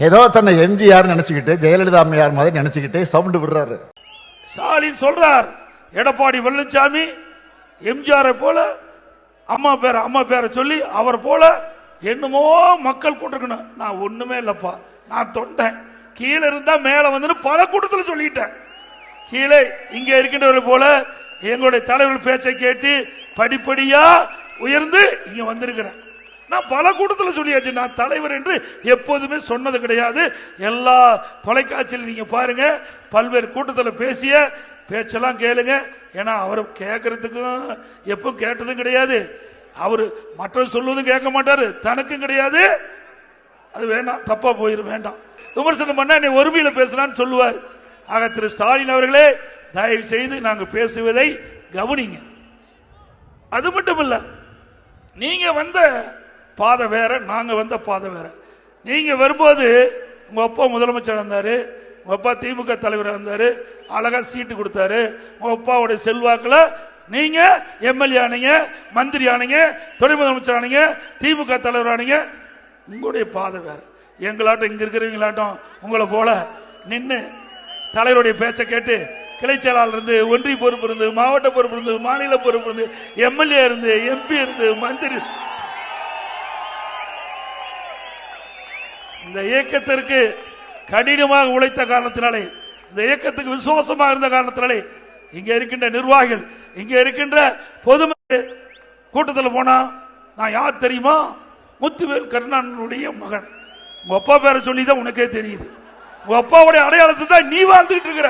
ஏதோ தன்னை எம்ஜிஆர் நினைச்சுக்கிட்டு ஜெயலலிதா அம்மையார் மாதிரி நினைச்சுக்கிட்டு சவுண்ட் விடுறாரு. ஸ்டாலின் சொல்றார், எடப்பாடி பழனிசாமி எம்ஜிஆரை போல அம்மா பேரை சொல்லி அவர் போல என்னமோ மக்கள் கூட்டிருக்கணும். நான் ஒண்ணுமே இல்லப்பா, நான் தொண்டேன், கீழே இருந்தா மேல வந்து பல கூட்டத்தில் சொல்லிட்டேன். கீழே இங்க இருக்கின்றவர்கள் போல எங்களுடைய தலைவர்கள் பேச்சை கேட்டு படிப்படியா உயர்ந்து இங்க வந்திருக்கிறேன். நான் பல கூட்டத்தில் சொல்லியாச்சு, நான் தலைவர் என்று எப்போதுமே சொன்னது கிடையாது. எல்லா தொலைக்காட்சியில் நீங்க பாருங்க, பல்வேறு கூட்டத்தில் பேசிய பேச்செல்லாம் கேளுங்க. ஏன்னா அவர் கேட்கறதுக்கும் எப்போ கேட்டதும் கிடையாது, அவரு மற்ற சொல்வதும் கேட்க மாட்டாரு, தனக்கும் கிடையாது. அது வேண்டாம், தப்பா போயிரு, வேண்டாம். விமர்சனம் பண்ண நீ ஒருமையில பேசலான்னு சொல்லுவார். ஆக திரு ஸ்டாலின் அவர்களே, தயவு செய்து நாங்கள் பேசுவதை கவனிங்க. அது மட்டும் இல்ல, நீங்க வந்த பாதை வேற, நாங்க வந்த பாதை வேற. நீங்க வரும்போது உங்க அப்பா முதலமைச்சர் இருந்தாரு, உங்க அப்பா திமுக தலைவர் இருந்தாரு, அழகா சீட்டு கொடுத்தாரு. உங்க அப்பாவுடைய செல்வாக்குல நீங்க எம்எல்ஏ ஆனீங்க, மந்திரி ஆனீங்க, துணை முதலமைச்சர் ஆனீங்க, திமுக தலைவர் ஆனீங்க. உங்களுடைய பாதை வேற. எங்களாட்டம் இங்க இருக்கிறவங்களாட்டம் உங்களை போல நின்று தலைவருடைய பேச்சை கேட்டு கிளை செயலாளர் இருந்து, ஒன்றிய பொறுப்பு இருந்து, மாவட்ட பொறுப்பு இருந்து, மாநில பொறுப்பு இருந்து, எம்எல்ஏ இருந்து, எம்பி இருந்து, மந்திரி. இந்த இயக்கத்திற்கு கடினமாக உழைத்த காரணத்தினாலே, இந்த இயக்கத்துக்கு விசுவாசமாக இருந்த காரணத்தினாலே, இங்க இருக்கின்ற நிர்வாகிகள், இங்க இருக்கின்ற பொதுமக்கள் கூட்டத்தில் போனா நான் யார் தெரியுமா? முத்துவேல் கருணாநிதியுடைய மகன். உங்க அப்பா பேரை சொல்லிதான் உனக்கே தெரியுது. உங்க அப்பாவுடைய அடையாளத்தை தான் நீ வாழ்ந்துட்டு இருக்கிற.